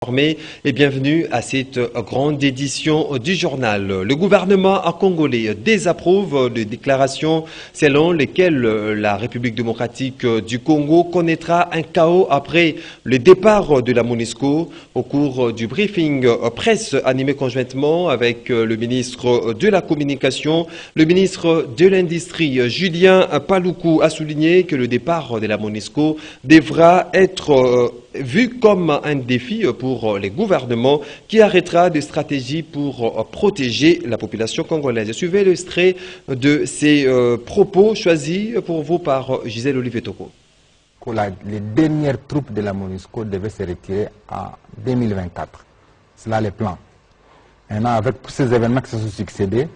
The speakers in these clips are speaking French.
Et bienvenue à cette grande édition du journal. Le gouvernement congolais désapprouve les déclarations selon lesquelles la République démocratique du Congo connaîtra un chaos après le départ de la MONUSCO. Au cours du briefing presse animé conjointement avec le ministre de la Communication, le ministre de l'Industrie, Julien Paluku, a souligné que le départ de la MONUSCO devra être vu comme un défi pour les gouvernements qui arrêtera des stratégies pour protéger la population congolaise. Suivez l'extrait de ces propos choisis pour vous par Gisèle Olivier Toko. Les dernières troupes de la MONUSCO devaient se retirer en 2024. C'est là le plan. Maintenant, avec tous ces événements qui se sont succédés,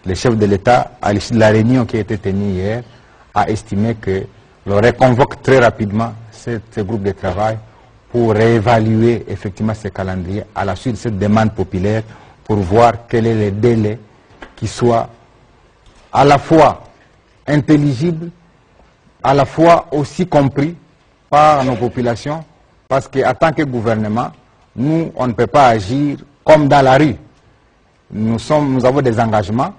le chef de l'État, à l'issue de la réunion qui a été tenue hier, a estimé qu'il reconvoque très rapidement ce groupe de travail pour réévaluer effectivement ce calendrier à la suite de cette demande populaire pour voir quel est le délai qui soit à la fois intelligible, à la fois aussi compris par nos populations, parce qu'en tant que gouvernement, nous, on ne peut pas agir comme dans la rue. Nous avons des engagements.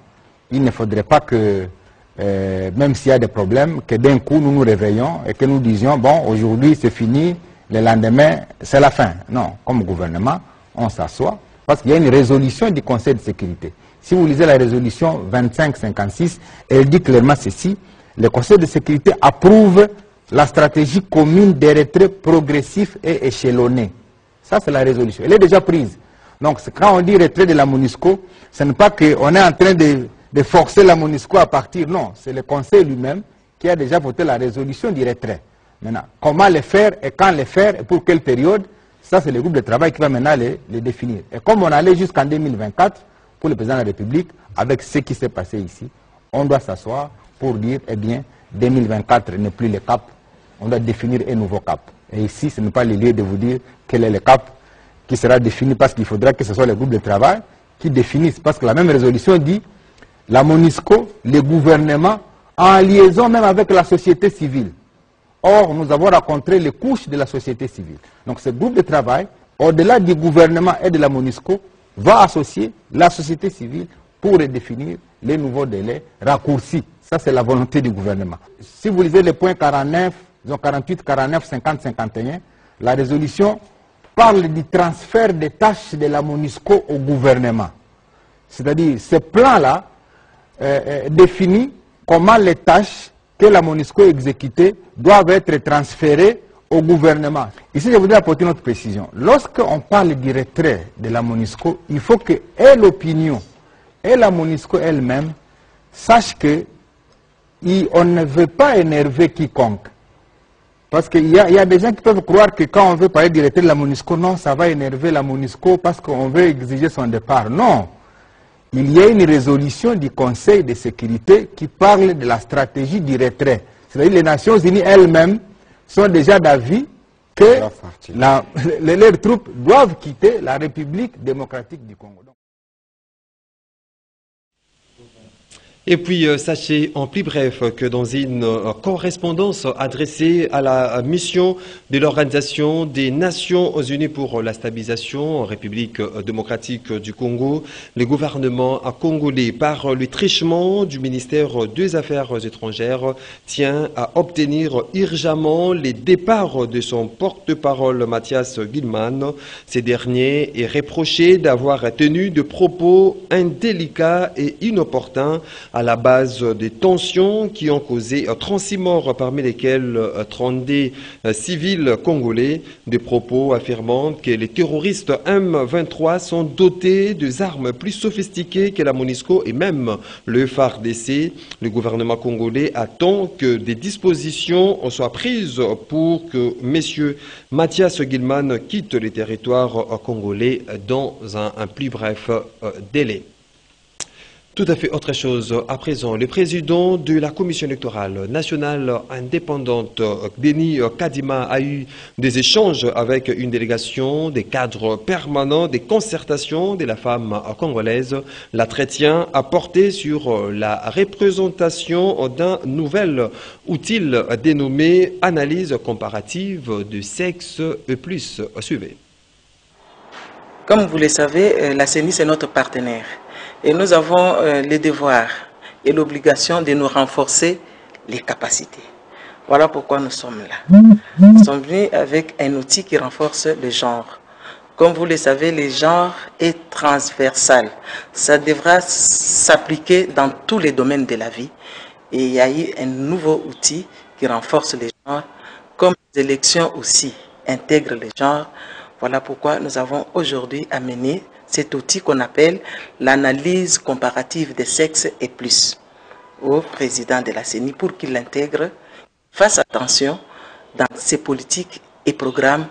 Il ne faudrait pas que, même s'il y a des problèmes, que d'un coup nous nous réveillons et que nous disions, bon, aujourd'hui c'est fini, le lendemain c'est la fin. Non, comme gouvernement, on s'assoit, parce qu'il y a une résolution du Conseil de sécurité. Si vous lisez la résolution 2556, elle dit clairement ceci: le Conseil de sécurité approuve la stratégie commune des retraits progressifs et échelonnés. Ça, c'est la résolution. Elle est déjà prise. Donc, quand on dit retrait de la MONUSCO, ce n'est pas qu'on est en train de forcer la MONUSCO à partir. Non, c'est le Conseil lui-même qui a déjà voté la résolution du retrait. Maintenant, comment le faire et quand le faire et pour quelle période, ça, c'est le groupe de travail qui va maintenant les définir. Et comme on allait jusqu'en 2024, pour le président de la République, avec ce qui s'est passé ici, on doit s'asseoir pour dire, eh bien, 2024 n'est plus le cap, on doit définir un nouveau cap. Et ici, ce n'est pas le lieu de vous dire quel est le cap qui sera défini, parce qu'il faudra que ce soit le groupe de travail qui définisse. Parce que la même résolution dit, la MONUSCO, le gouvernement, en liaison même avec la société civile. Or, nous avons rencontré les couches de la société civile. Donc, ce groupe de travail, au-delà du gouvernement et de la MONUSCO, va associer la société civile pour redéfinir les nouveaux délais raccourcis. Ça, c'est la volonté du gouvernement. Si vous lisez les points 49, 48, 49, 50, 51, la résolution parle du transfert des tâches de la MONUSCO au gouvernement. C'est-à-dire, ce plan-là définit comment les tâches que la MONUSCO exécutée doivent être transférées au gouvernement. Ici, je voudrais apporter une autre précision. Lorsqu'on parle du retrait de la MONUSCO, il faut que l'opinion et la MONUSCO elle-même sachent que on ne veut pas énerver quiconque. Parce qu'il y a des gens qui peuvent croire que quand on veut parler du retrait de la MONUSCO, non, ça va énerver la MONUSCO parce qu'on veut exiger son départ. Non. Il y a une résolution du Conseil de sécurité qui parle de la stratégie du retrait. C'est-à-dire que les Nations Unies elles-mêmes sont déjà d'avis que leurs troupes doivent quitter la République démocratique du Congo. Et puis, sachez en plus bref que dans une correspondance adressée à la mission de l'Organisation des Nations Unies pour la stabilisation en République démocratique du Congo, le gouvernement congolais, par le truchement du ministère des Affaires étrangères, tient à obtenir urgemment les départs de son porte-parole Mathias Gilman. Ce dernier est reproché d'avoir tenu des propos indélicats et inopportuns à la base des tensions qui ont causé 36 morts, parmi lesquels 32 civils congolais. Des propos affirmant que les terroristes M23 sont dotés d'armes plus sophistiquées que la MONUSCO et même le FARDC. Le gouvernement congolais attend que des dispositions soient prises pour que M. Mathias Gilman quitte le territoire congolais dans un plus bref délai. Tout à fait autre chose. À présent, le président de la Commission électorale nationale indépendante, Denis Kadima, a eu des échanges avec une délégation des cadres permanents des concertations de la femme congolaise. L'entretien a porté sur la représentation d'un nouvel outil dénommé analyse comparative de sexe et plus. Suivez. Comme vous le savez, la CENI c'est notre partenaire et nous avons le devoir et l'obligation de nous renforcer les capacités. Voilà pourquoi nous sommes là. Nous sommes venus avec un outil qui renforce le genre. Comme vous le savez, le genre est transversal. Ça devra s'appliquer dans tous les domaines de la vie. Et il y a eu un nouveau outil qui renforce les genres, comme les élections aussi intègrent les genres. Voilà pourquoi nous avons aujourd'hui amené cet outil qu'on appelle l'analyse comparative des sexes et plus au président de la CENI pour qu'il l'intègre, fasse attention dans ses politiques et programmes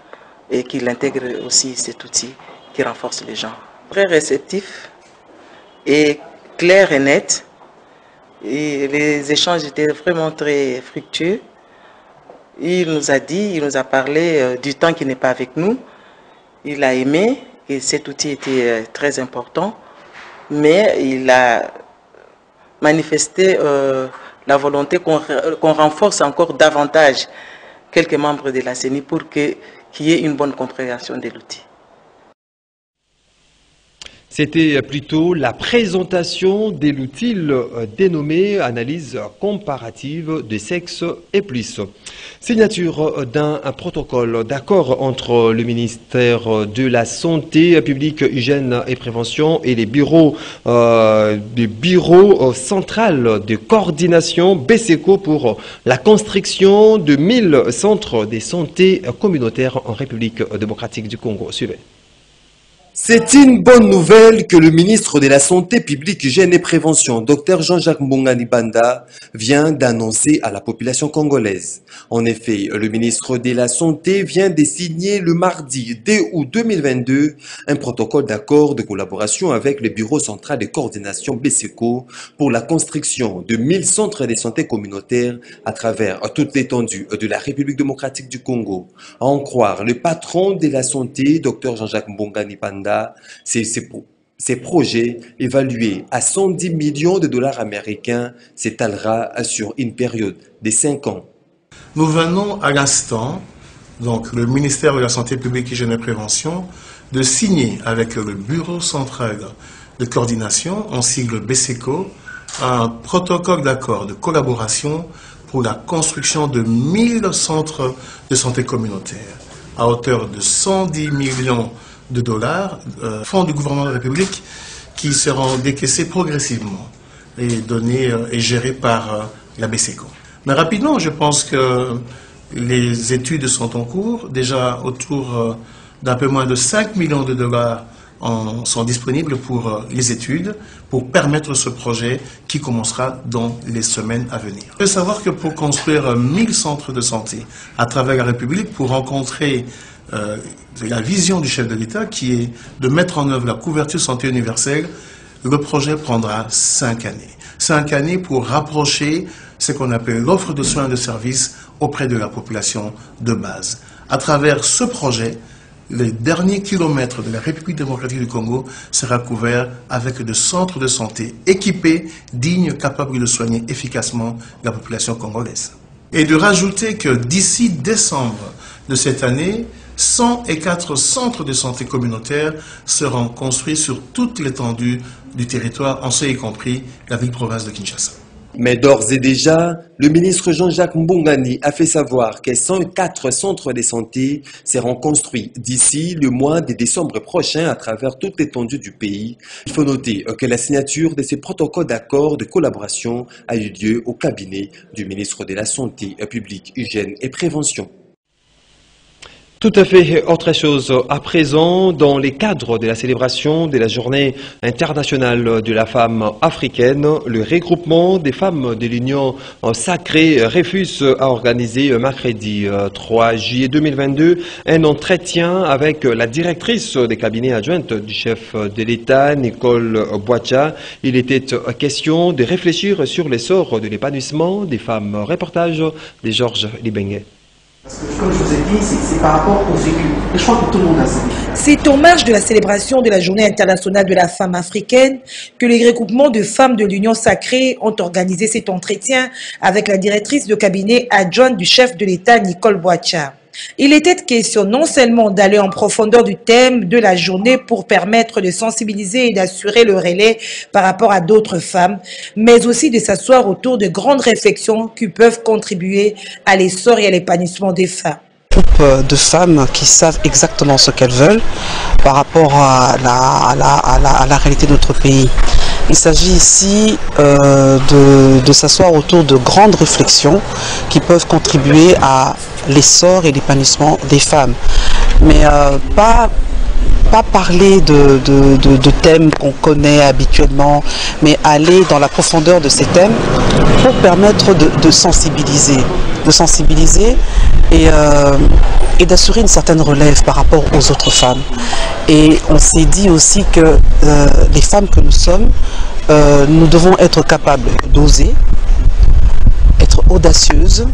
et qu'il intègre aussi cet outil qui renforce les genres. Très réceptif et clair et net. Et les échanges étaient vraiment très fructueux. Il nous a dit, il nous a parlé du temps qui n'est pas avec nous. Il a aimé et cet outil était très important, mais il a manifesté la volonté qu'on renforce encore davantage quelques membres de la CENI pour qu'il y ait une bonne compréhension de l'outil. C'était plutôt la présentation de l'outil dénommé analyse comparative des sexes et plus. Signature d'un protocole d'accord entre le ministère de la Santé publique, Hygiène et Prévention et les bureaux du bureau central de coordination BSECO pour la construction de 1000 centres de santé communautaires en République démocratique du Congo. Suivez. C'est une bonne nouvelle que le ministre de la Santé publique, Hygiène et Prévention, Dr Jean-Jacques Mbongani Banda, vient d'annoncer à la population congolaise. En effet, le ministre de la Santé vient de signer le mardi 2 août 2022 un protocole d'accord de collaboration avec le Bureau central de coordination BSECO pour la construction de 1000 centres de santé communautaires à travers toute l'étendue de la République démocratique du Congo. À en croire le patron de la santé, Dr Jean-Jacques Mbongani Banda, ces projets évalués à 110 millions de dollars américains s'étalera sur une période de 5 ans. Nous venons à l'instant, donc le ministère de la Santé publique, Hygiène et Prévention, de signer avec le Bureau central de coordination, en sigle BSECO, un protocole d'accord de collaboration pour la construction de 1000 centres de santé communautaire à hauteur de 110 millions de dollars, fonds du gouvernement de la République qui seront décaissés progressivement et donnés et gérés par la BSECO. Mais rapidement, je pense que les études sont en cours. Déjà autour d'un peu moins de 5 millions de dollars sont disponibles pour les études, pour permettre ce projet qui commencera dans les semaines à venir. Il faut savoir que pour construire 1000 centres de santé à travers la République, pour rencontrer la vision du chef de l'État qui est de mettre en œuvre la couverture santé universelle, le projet prendra 5 années. 5 années pour rapprocher ce qu'on appelle l'offre de soins et de services auprès de la population de base. À travers ce projet, les derniers kilomètres de la République démocratique du Congo sera couvert avec des centres de santé équipés, dignes, capables de soigner efficacement la population congolaise. Et de rajouter que d'ici décembre de cette année, 104 centres de santé communautaire seront construits sur toute l'étendue du territoire, en ce y compris la ville-province de Kinshasa. Mais d'ores et déjà, le ministre Jean-Jacques Mbongani a fait savoir que 104 centres de santé seront construits d'ici le mois de décembre prochain à travers toute l'étendue du pays. Il faut noter que la signature de ces protocoles d'accord de collaboration a eu lieu au cabinet du ministre de la Santé publique, Hygiène et Prévention. Tout à fait autre chose. À présent, dans les cadres de la célébration de la Journée internationale de la femme africaine, le regroupement des femmes de l'Union sacrée Refus a organisé mercredi 3 juillet 2022 un entretien avec la directrice des cabinets adjointes du chef de l'État, Nicole Boacha. Il était question de réfléchir sur l'essor de l'épanouissement des femmes. Reportage de Georges Libengue. Comme je vous ai dit, c'est par rapport au vécu. Et je crois que tout le monde a ça. C'est en marge de la célébration de la Journée internationale de la femme africaine que les regroupements de femmes de l'Union sacrée ont organisé cet entretien avec la directrice de cabinet adjointe du chef de l'État, Nicole Boacha. Il était question non seulement d'aller en profondeur du thème de la journée pour permettre de sensibiliser et d'assurer le relais par rapport à d'autres femmes, mais aussi de s'asseoir autour de grandes réflexions qui peuvent contribuer à l'essor et à l'épanouissement des femmes. Groupe de femmes qui savent exactement ce qu'elles veulent par rapport à la réalité de notre pays. Il s'agit ici de s'asseoir autour de grandes réflexions qui peuvent contribuer à l'essor et l'épanouissement des femmes. Mais pas parler de thèmes qu'on connaît habituellement, mais aller dans la profondeur de ces thèmes pour permettre de sensibiliser et d'assurer une certaine relève par rapport aux autres femmes. Et on s'est dit aussi que les femmes que nous sommes, nous devons être capables d'oser, être audacieuses,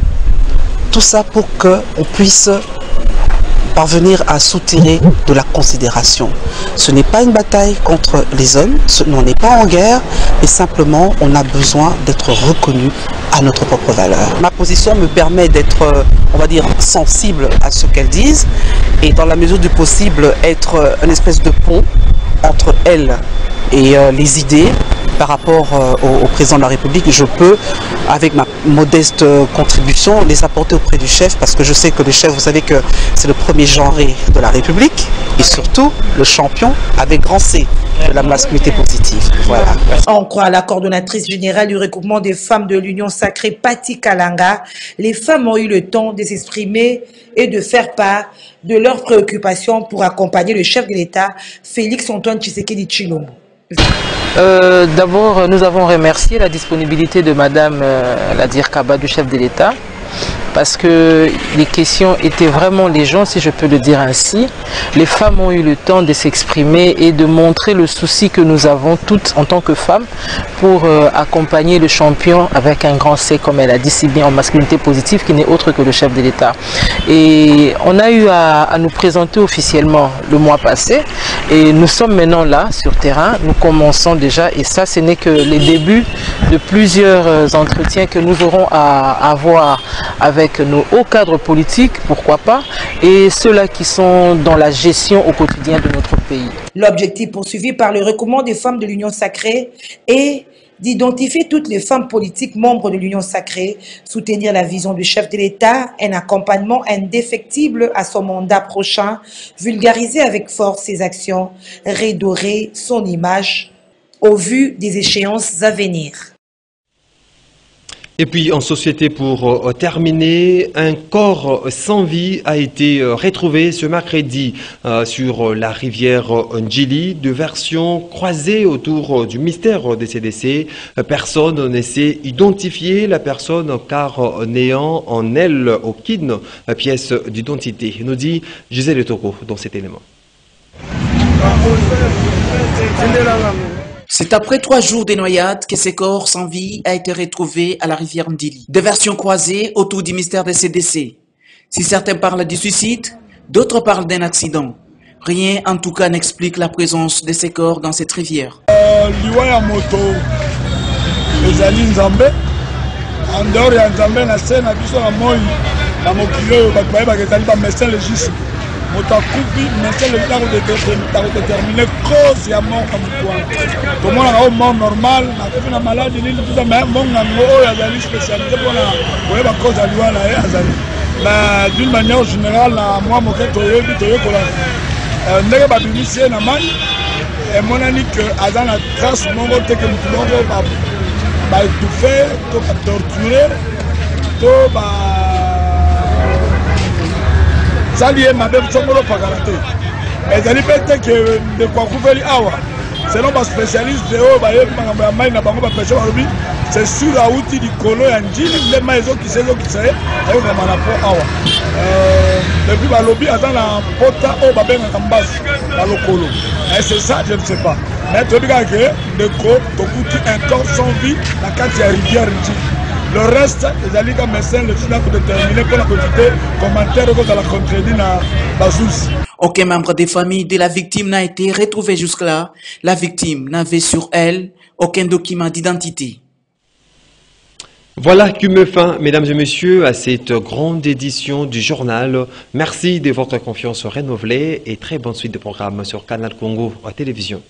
tout ça pour qu'on puisse parvenir à soutirer de la considération. Ce n'est pas une bataille contre les hommes, on n'est pas en guerre, mais simplement on a besoin d'être reconnu à notre propre valeur. Ma position me permet d'être, on va dire, sensible à ce qu'elles disent et dans la mesure du possible être une espèce de pont entre elles et les idées. Par rapport au président de la République, je peux, avec ma modeste contribution, les apporter auprès du chef, parce que je sais que le chef, vous savez que c'est le premier genré de la République, et surtout le champion avec grand C de la masculinité positive. Voilà. On croit à la coordonnatrice générale du regroupement des femmes de l'Union sacrée, Pati Kalanga. Les femmes ont eu le temps de s'exprimer et de faire part de leurs préoccupations pour accompagner le chef de l'État, Félix Antoine Tshisekedi Tshilombo. D'abord, nous avons remercié la disponibilité de Madame Ladir Kaba, du chef de l'État, parce que les questions étaient vraiment légion, si je peux le dire ainsi. Les femmes ont eu le temps de s'exprimer et de montrer le souci que nous avons toutes en tant que femmes pour accompagner le champion avec un grand C, comme elle a dit si bien, en masculinité positive, qui n'est autre que le chef de l'État. Et on a eu à nous présenter officiellement le mois passé et nous sommes maintenant là sur terrain, nous commençons déjà et ça ce n'est que les débuts de plusieurs entretiens que nous aurons à avoir avec nos hauts cadres politiques, pourquoi pas, et ceux-là qui sont dans la gestion au quotidien de notre pays. L'objectif poursuivi par le regroupement des femmes de l'Union sacrée est d'identifier toutes les femmes politiques membres de l'Union sacrée, soutenir la vision du chef de l'État, un accompagnement indéfectible à son mandat prochain, vulgariser avec force ses actions, redorer son image au vu des échéances à venir. Et puis en société, pour terminer, un corps sans vie a été retrouvé ce mercredi sur la rivière Ndjili. Deux versions croisées autour du mystère des CDC. Personne ne sait identifier la personne car n'ayant en elle aucune pièce d'identité, nous dit Gisèle Toko dans cet élément. C'est après 3 jours de noyades que ce corps sans vie a été retrouvé à la rivière Ndjili. Des versions croisées autour du mystère des CDC. Si certains parlent du suicide, d'autres parlent d'un accident. Rien en tout cas n'explique la présence de ces corps dans cette rivière. Liwaya moto ezali nzambe en dehors ya nzambe na se na biso na moi na mokili oyo bato bayebaka ezali ba médecin légiste moto akufi médecin légiste akodetermine cause ya mort ya motu wana tomonaka oyo mort normal nakufi na maladi nini tuza me mongango oyo azali spécialité mpona koyeba cause ya liwa na ye azali mais d'une manière générale na mwa moke toyebi toyekola ndenge babimisi ye na mai emonani ke aza na trace moko te ke motu moko baétouffe to batorture to basali ye mabe songolo pakala te ezali mpe te ke ndeko akufeli awa selon baspécialiste oyo bayebi makambo ya mai na bango bapeshe balobi c'est sûr auti likolo ya Ndjili nde mai ezokisa ye ayokama na po awa depuis balobi aza na pota oyo babengaka mbasi balokolo c'est ça je ne sais pas mais toyebi kaka ke ndeko tokuti un corps sans vie na kati ya rivière Ndjili. Le reste ezali ka médecin le final pour déterminer pour la quantité commentaire que la contredit na bazous. Aucun membre des familles de la victime n'a été retrouvé jusque-là. La victime n'avait sur elle aucun document d'identité. Voilà qui met fin, mesdames et messieurs, à cette grande édition du journal. Merci de votre confiance renouvelée et très bonne suite de programmes sur Canal Congo à télévision.